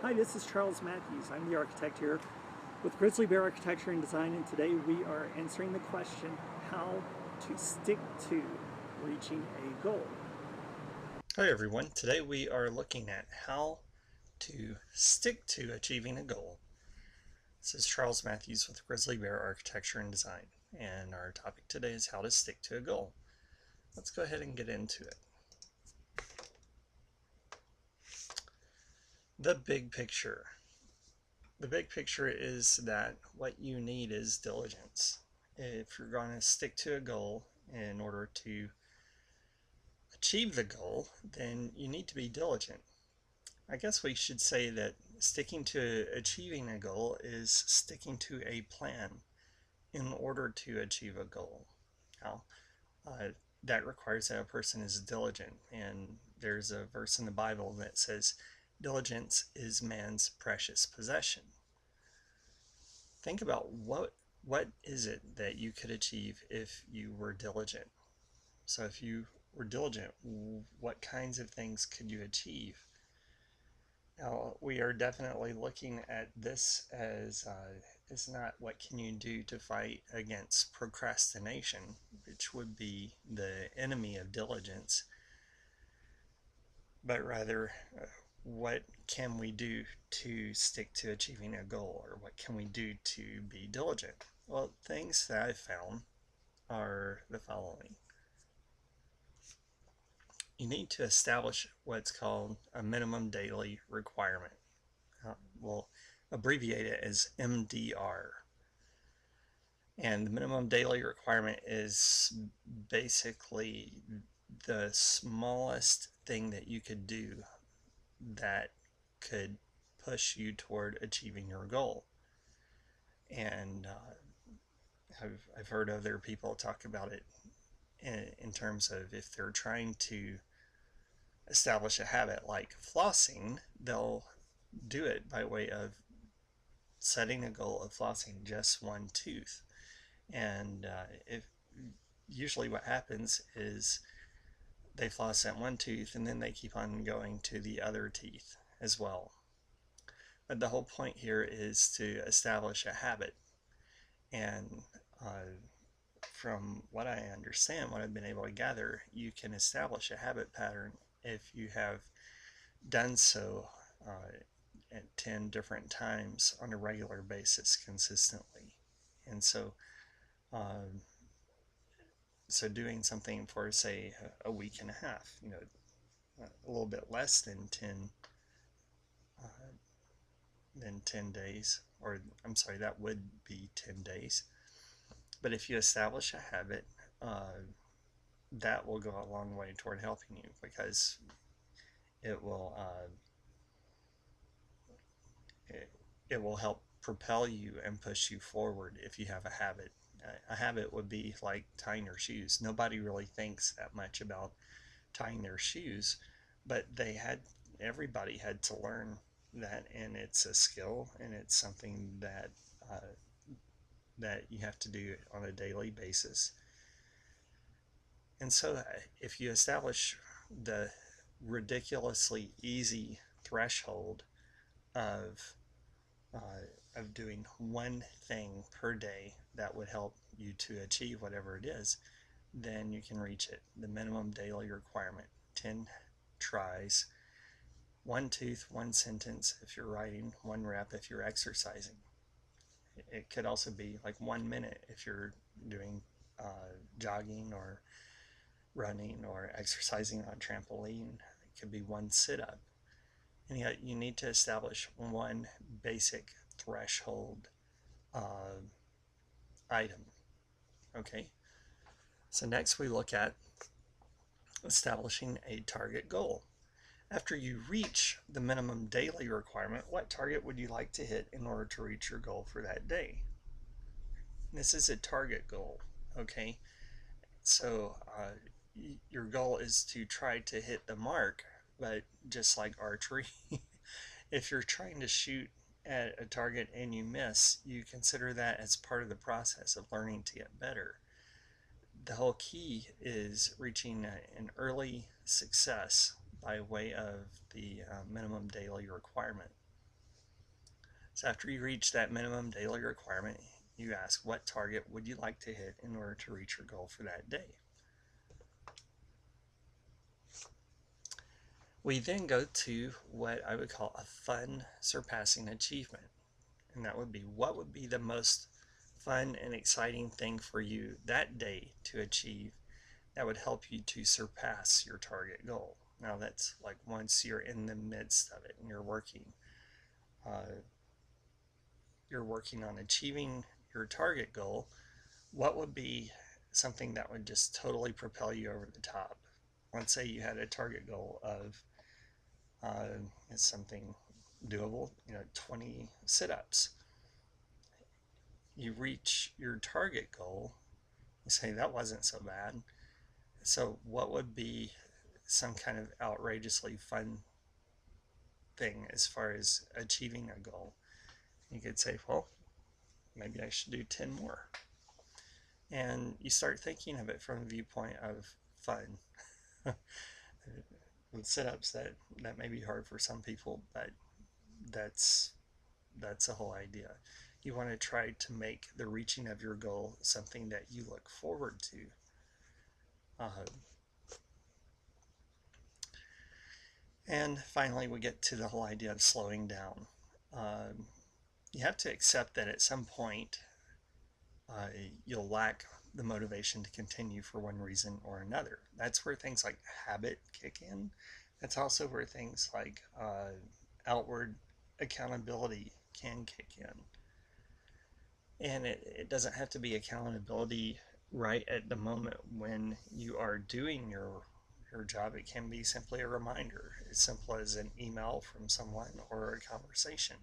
Hi, this is Charles Matthews. I'm the architect here with Grizzly Bear Architecture and Design, and today we are answering the question how to stick to reaching a goal. Hi everyone, today we are looking at how to stick to achieving a goal. This is Charles Matthews with Grizzly Bear Architecture and Design, and our topic today is how to stick to a goal. Let's go ahead and get into it. The big picture. The big picture is that what you need is diligence. If you're going to stick to a goal in order to achieve the goal, then you need to be diligent. I guess we should say that sticking to achieving a goal is sticking to a plan in order to achieve a goal. Now, that requires that a person is diligent, and there's a verse in the Bible that says, "Diligence is man's precious possession." Think about what is it that you could achieve if you were diligent. So if you were diligent, what kinds of things could you achieve? Now, we are definitely looking at this as it's not what can you do to fight against procrastination, which would be the enemy of diligence, but rather what can we do to stick to achieving a goal, or what can we do to be diligent? Well, things that I've found are the following. You need to establish what's called a minimum daily requirement. We'll abbreviate it as MDR. And the minimum daily requirement is basically the smallest thing that you could do that could push you toward achieving your goal. And I've heard other people talk about it in terms of if they're trying to establish a habit like flossing, they'll do it by way of setting a goal of flossing just one tooth. And if usually what happens is they floss that one tooth and then they keep on going to the other teeth as well. But the whole point here is to establish a habit. And from what I understand, what I've been able to gather, you can establish a habit pattern if you have done so at 10 different times on a regular basis consistently. And um, so doing something for, say, a week and a half, a little bit less uh, than 10 days, or I'm sorry, that would be 10 days. But if you establish a habit, that will go a long way toward helping you, because it will it, it will help propel you and push you forward if you have a habit. A habit would be like tying your shoes. Nobody really thinks that much about tying their shoes, but everybody had to learn that, and it's a skill, and it's something that you have to do on a daily basis. And so if you establish the ridiculously easy threshold of of doing one thing per day that would help you to achieve whatever it is, then you can reach it. The minimum daily requirement: 10 tries, one tooth, one sentence if you're writing, one rep if you're exercising. It could also be like 1 minute if you're doing jogging or running or exercising on a trampoline. It could be one sit up. And yet you need to establish one basic threshold uh, item. Okay, so next we look at establishing a target goal. After you reach the minimum daily requirement, what target would you like to hit in order to reach your goal for that day? This is a target goal, okay? So your goal is to try to hit the mark, but just like archery, if you're trying to shoot at a target and you miss, you consider that as part of the process of learning to get better. The whole key is reaching an early success by way of the minimum daily requirement. So after you reach that minimum daily requirement, you ask, what target would you like to hit in order to reach your goal for that day? We then go to what I would call a fun surpassing achievement. And that would be, what would be the most fun and exciting thing for you that day to achieve that would help you to surpass your target goal? Now that's like once you're in the midst of it and uh, you're working on achieving your target goal, what would be something that would just totally propel you over the top? Let's say you had a target goal of it's something doable, 20 sit-ups. You reach your target goal, you say that wasn't so bad. So what would be some kind of outrageously fun thing as far as achieving a goal? You could say, well, maybe I should do 10 more. And you start thinking of it from the viewpoint of fun. With sit-ups, that may be hard for some people, but that's the whole idea. You want to try to make the reaching of your goal something that you look forward to. And finally, we get to the whole idea of slowing down. You have to accept that at some point uh, you'll lack the motivation to continue for one reason or another. That's where things like habit kick in. That's also where things like outward accountability can kick in. And it doesn't have to be accountability right at the moment when you are doing your job. It can be simply a reminder, as simple as an email from someone or a conversation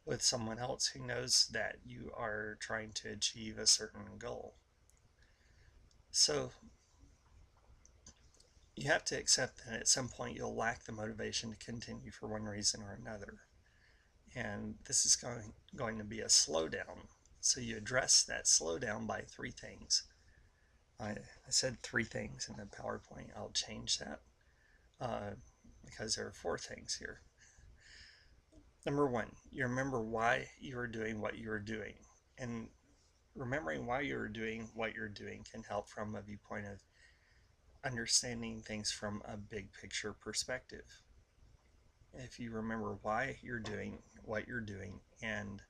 with someone else who knows that you are trying to achieve a certain goal. So you have to accept that at some point you'll lack the motivation to continue for one reason or another. And this is going to be a slowdown. So you address that slowdown by three things. I said three things in the PowerPoint. I'll change that because there are four things here. Number one, you remember why you are doing what you are doing. And remembering why you're doing what you're doing can help from a viewpoint of understanding things from a big picture perspective. If you remember why you're doing what you're doing, and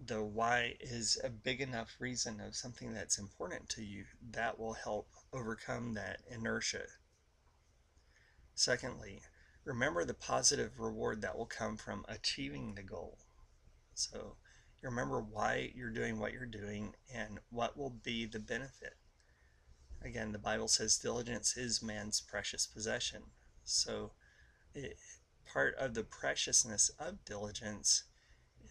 the why is a big enough reason of something that's important to you, that will help overcome that inertia. Secondly, remember the positive reward that will come from achieving the goal. So you remember why you're doing what you're doing and what will be the benefit. Again, the Bible says diligence is man's precious possession. So part of the preciousness of diligence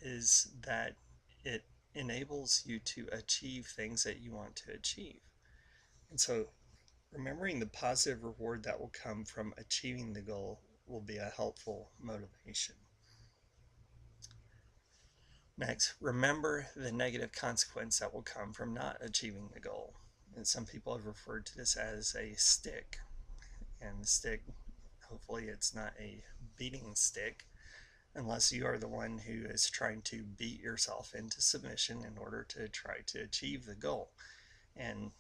is that it enables you to achieve things that you want to achieve. And so remembering the positive reward that will come from achieving the goal will be a helpful motivation. Next, remember the negative consequence that will come from not achieving the goal. And some people have referred to this as a stick. And the stick, hopefully it's not a beating stick, unless you are the one who is trying to beat yourself into submission in order to try to achieve the goal. And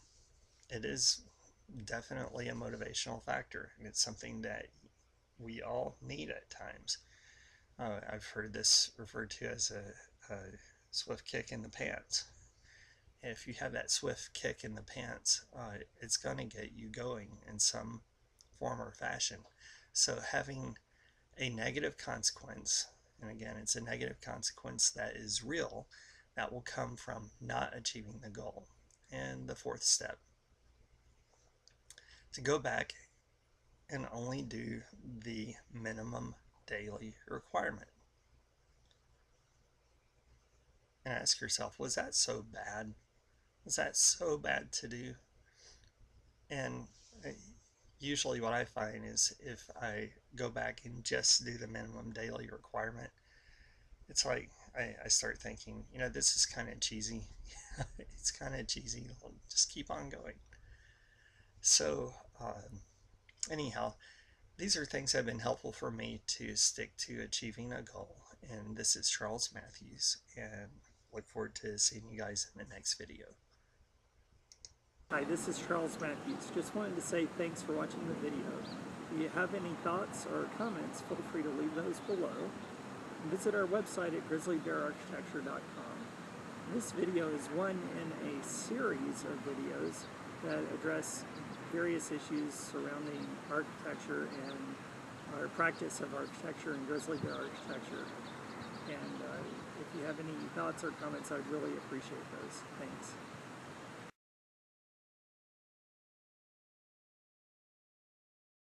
it is definitely a motivational factor, and it's something that we all need at times. I've heard this referred to as a swift kick in the pants. And if you have that swift kick in the pants, it's going to get you going in some form or fashion. So having a negative consequence, and again, it's a negative consequence that is real, that will come from not achieving the goal. And the fourth step, to go back and only do the minimum daily requirement. And ask yourself, was that so bad? Was that so bad to do? And usually what I find is if I go back and just do the minimum daily requirement, it's like I start thinking, this is kind of cheesy. It's kind of cheesy. I'll just keep on going. So anyhow, these are things that have been helpful for me to stick to achieving a goal. And this is Charles Matthews, and look forward to seeing you guys in the next video. Hi, this is Charles Matthews. Just wanted to say thanks for watching the video. If you have any thoughts or comments, feel free to leave those below. Visit our website at grizzlybeararchitecture.com. This video is one in a series of videos that address various issues surrounding architecture and our practice of architecture and grizzly bear architecture. And if you have any thoughts or comments, I'd really appreciate those. Thanks.